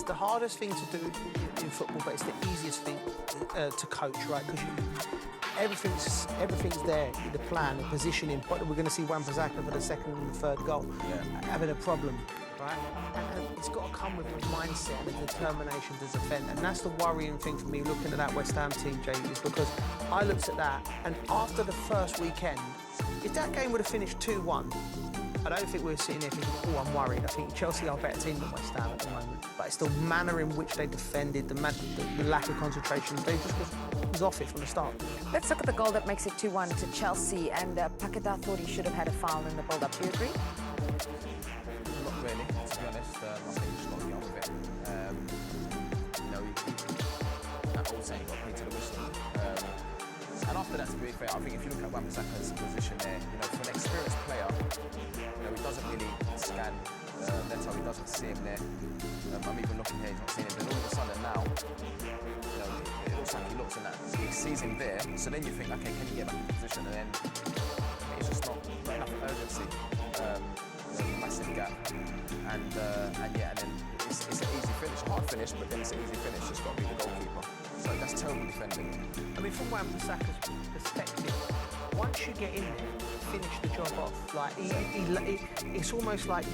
it's the hardest thing to do in football, but it's the easiest thing to coach, right? Because everything's there, the plan, the positioning. But we're going to see Wan-Bissaka for the second and the third goal having a problem, right? And it's got to come with a mindset and a determination to defend. And that's the worrying thing for me looking at that West Ham team, Jay, is because I looked at that, and after the first weekend, if that game would have finished 2-1, I don't think we're sitting here thinking, oh, I'm worried. I think Chelsea are a better team than West Ham at the moment. But it's the manner in which they defended, the lack of concentration. They just was off it from the start. Let's look at the goal that makes it 2-1 to Chelsea. And Paquetá thought he should have had a foul in the build-up. Do you agree? Not really, to be honest. I think he just got to get on with it. You know, that old saying got paid to the whistle. And after that, to be fair, I think if you look at Wan-Bissaka's position there, you know, for an experienced player, you know, he doesn't really scan Neto, he doesn't see him there. I'm even looking here, he's not seeing him. Then all of a sudden now, you know, it looks like he looks and that he sees him there. So then you think, okay, can you get back in position? And then it's just not enough urgency. There's a massive gap, and then it's an easy finish, a hard finish, but then it's an easy finish. Just got to be the goalkeeper. So that's terrible defending. I mean, from Wan-Bissaka's perspective, once you get in there, finish the job off. Like it's almost like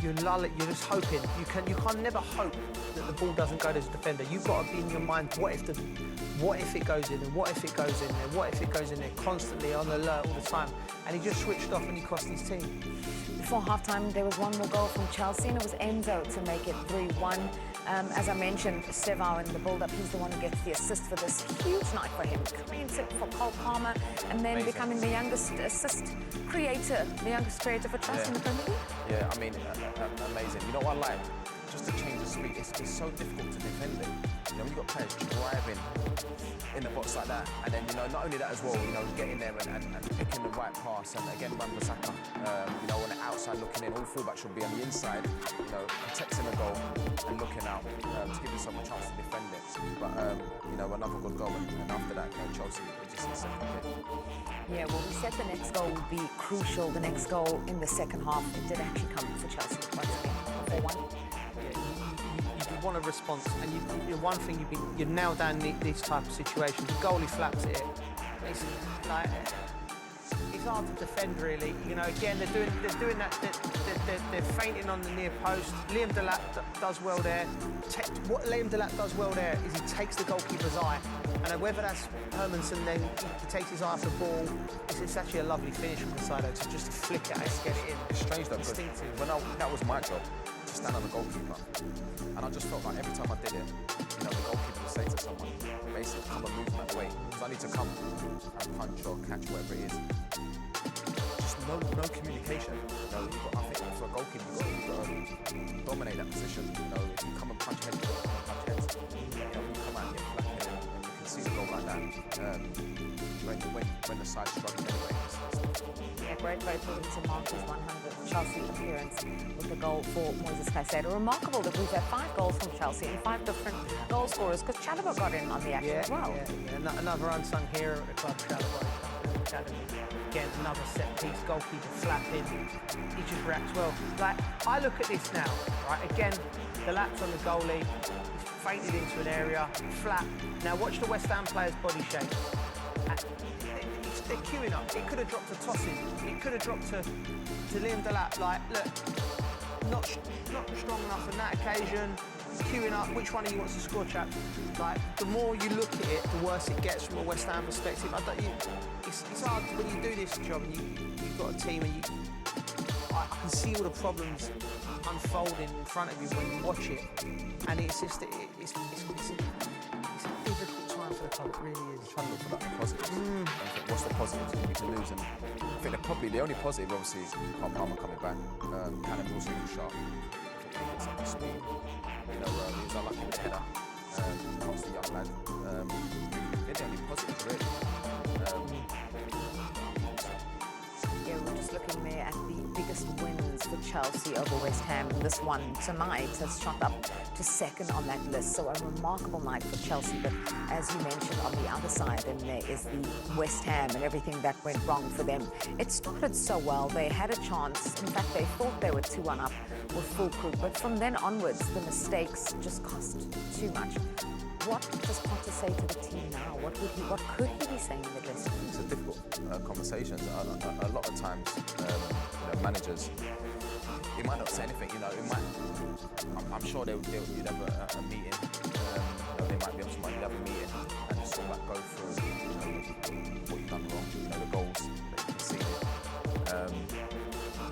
you lull it. You're just hoping. You can never hope that the ball doesn't go to the defender. You've got to be in your mind. What if it goes in? And what if it goes in there? What if it goes in there? Constantly on alert all the time. And he just switched off and he cost his team. Before half-time, there was one more goal from Chelsea, and it was Enzo to make it 3-1. As I mentioned, Stevao in the build-up, he's the one who gets the assist for this huge night for him. Creates it for Cole Palmer, and then becoming the youngest assist creator, the youngest creator for Chelsea in the Premier League. Yeah, I mean, amazing. You know what I like? Just to change the speed. It's so difficult to defend it. You know, when you've got players driving in the box like that, and then, you know, not only that as well, you know, getting there and picking the right pass, and again, Wan-Bissaka, you know, on the outside looking in, all fullbacks should be on the inside, you know, protecting the goal and looking out to give yourself a chance to defend it. But, you know, another good goal, and after that, you know, Chelsea just in second hit. Yeah, well, we said the next goal would be crucial, the next goal in the second half. It did actually come for Chelsea once again, 4-1. You want a response, and one thing you nail down these type of situations. The goalie flaps it. It's like it's hard to defend, really. You know, again they're doing that. They're fainting on the near post. Liam Delap does well there. What Liam Delap does well there is he takes the goalkeeper's eye, and whether that's Hermansen, then he takes his eye off the ball. It's actually a lovely finish from the side to just flick it and get it in. It's strange though, instinctive. When that was my job, to stand on the goalkeeper. And I just felt like every time I did it, you know, the goalkeeper would say to someone, basically, come and move him out of the way. Because I need to come and punch or catch, whatever it is. Just no communication. You know, I think for a goalkeeper, you've got to dominate that position. You know, if you come and punch heads, you've got to punch heads. You know, when you come out and you're flapping and you can see the goal like that, when the side's struggling anyway. Yeah, great vote for him to mark his 100th Chelsea appearance with the goal for Moises Caicedo. Remarkable that we've had 5 goals from Chelsea and 5 different goal scorers, because Chalobah got in on the action as well. Yeah. Another unsung hero at the club, Chalobah. Again, another set-piece, goalkeeper flapping. He just reacts well. Like, I look at this now, right? Again, the lap's on the goalie. He's fainted into an area, flap. Now watch the West Ham player's body shape. They're queuing up. It could have dropped to Tosin. It could have dropped to Liam Delap. Like, look, not strong enough on that occasion. Queuing up. Which one of you wants to score, chap? Like, the more you look at it, the worse it gets from a West Ham perspective. It's hard when you do this job and you've got a team and I can see all the problems unfolding in front of you when you watch it, and it's just it's a difficult time for the club. It really is. Trying to look for that positives. What's the positives? You need to lose, and I think probably the only positive, obviously, is Cole Palmer coming back. Cannonball's looking sharp. I think it's up to speed. You know, he was unlucky with the header. Obviously, young lad. They're the only positives, really. Yeah, we're just looking there at the biggest wins for Chelsea over West Ham. This one tonight has shot up to second on that list. So a remarkable night for Chelsea. But as you mentioned, on the other side, then there is the West Ham and everything that went wrong for them. It started so well. They had a chance. In fact, they thought they were 2-1 up with full crew. But from then onwards, the mistakes just cost too much. What does Potter say to the team now? What could he be saying in the dressing room? It's a difficult conversation. A lot of times, managers, he might not say anything. I'm sure you'd have a meeting. They might be able to have a meeting and just sort of like go through, what you've done wrong, the goals that you conceded.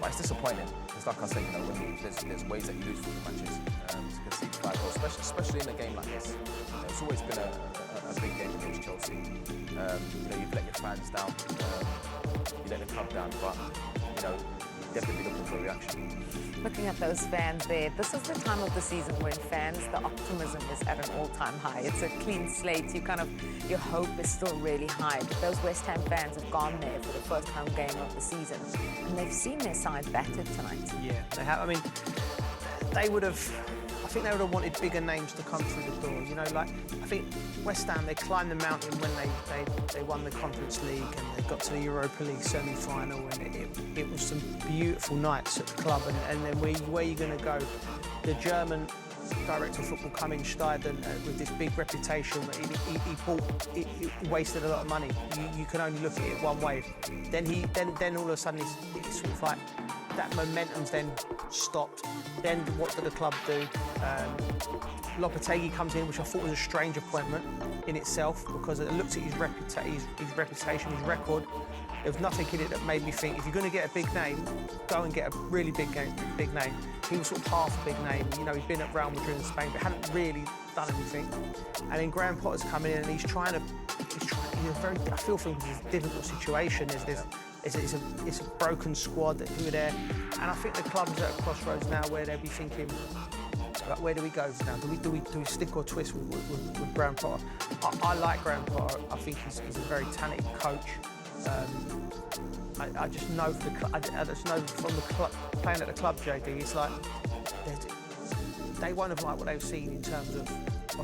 But it's disappointing. It's like I said, when there's ways that you lose football matches to concede 5 goals, especially in a game like this. It's always been a big game against Chelsea. You've let your fans down, you let the club down, but you'd definitely be looking for a reaction. Looking at those fans there, this is the time of the season when fans, the optimism is at an all-time high. It's a clean slate. Your hope is still really high. But those West Ham fans have gone there for the first home game of the season, and they've seen their side battered tonight. Yeah, they have. I mean, I think they would have wanted bigger names to come through the door. I think West Ham, they climbed the mountain when they won the Conference League and they got to the Europa League semi-final, and it was some beautiful nights at the club. And then where are you going to go? The German director of football coming Steiden with this big reputation. He wasted a lot of money. You can only look at it one way. Then all of a sudden it's sort of like that momentum's then stopped. Then what did the club do? Lopetegui comes in, which I thought was a strange appointment in itself, because it looked at his reputation, his record. There was nothing in it that made me think, if you're going to get a big name, go and get a really big name. He was sort of half a big name. He'd been at Real Madrid in Spain, but hadn't really done anything. And then Graham Potter's coming in, and he's trying to. I feel for him because it's a difficult situation. It's a broken squad who are there, and I think the club's at a crossroads now where they'll be thinking, where do we go now? Do we stick or twist with Graham Potter? I like Graham Potter. I think he's a very talented coach. I just know from the club, playing at the club, JD, it's like they won't have liked what they've seen in terms of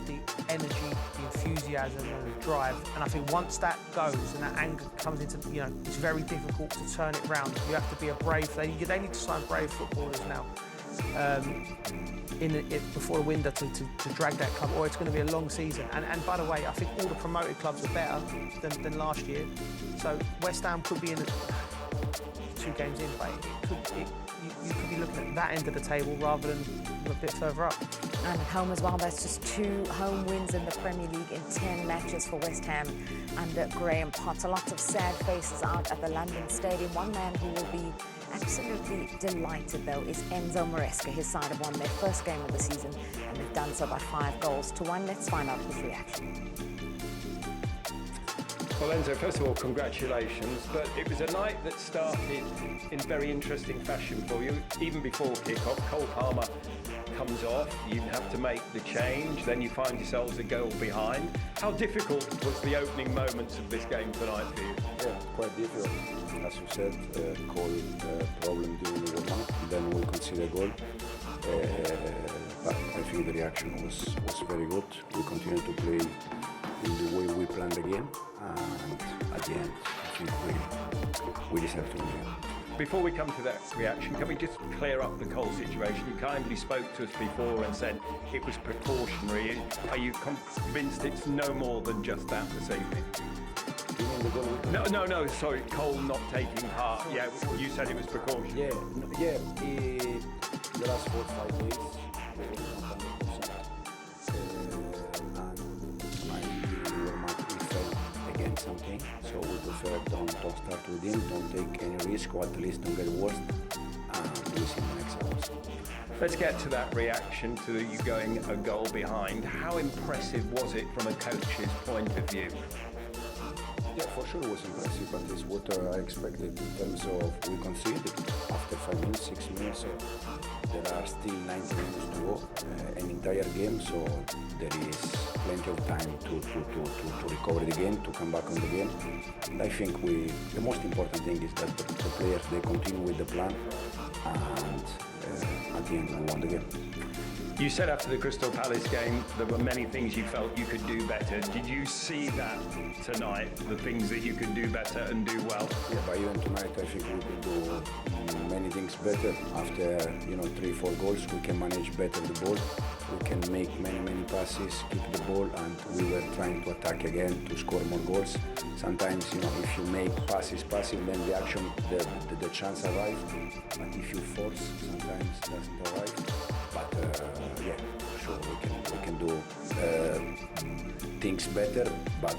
the energy, the enthusiasm and the drive. And I think once that goes and that anger comes into, it's very difficult to turn it round. You have to be a brave, they need to sign brave footballers now before the window to drag that club, or it's going to be a long season. And by the way, I think all the promoted clubs are better than last year. So West Ham could be in 2 games in, but you could be looking at that end of the table rather than a bit further up. And at home as well, that's just 2 home wins in the Premier League in 10 matches for West Ham under Graham Potter. Lots of sad faces out at the London Stadium. One man who will be absolutely delighted, though, is Enzo Maresca. His side have won their first game of the season, and they've done so by 5 goals to 1. Let's find out his reaction. Well, Enzo, first of all, congratulations. But it was a night that started in very interesting fashion for you. Even before kick-off, Cole Palmer comes off, you have to make the change, then you find yourselves a goal behind. How difficult was the opening moments of this game tonight for you? Yeah, quite difficult. As you said, Cole problem during the warm-up, then we conceded a goal. But I think the reaction was very good. We continued to play in the way we planned the game, and at the end, I think we deserve to win. Before we come to that reaction, can we just clear up the Cole situation? You kindly spoke to us before and said it was precautionary. Are you convinced it's no more than just that this evening? No, sorry, Cole not taking part. Yeah, you said it was precautionary. The last 4 or 5 days, we were not 100%. And we felt against something, so we prefer don't start with him, don't take any risk, or at least don't get worse, and we'll see in the next hours. Let's get to that reaction to you going a goal behind. How impressive was it from a coach's point of view? Yeah, for sure it was impressive, but it's what I expected in terms of we conceded after 5 minutes, 6 minutes, so there are still 90 minutes to go, an entire game, so there is plenty of time to recover the game, to come back on the game. And I think the most important thing is that the players, they continue with the plan, and at the end we won the game. You said after the Crystal Palace game there were many things you felt you could do better. Did you see that tonight, the things that you could do better and do well? Yeah, but even tonight I think we could do many things better. After 3-4 goals, we can manage better the ball. We can make many passes, keep the ball, and we were trying to attack again to score more goals. Sometimes, if you make passes, then the action, the chance arrives. But if you force, sometimes it doesn't arrive. But yeah, for sure we can do things better. But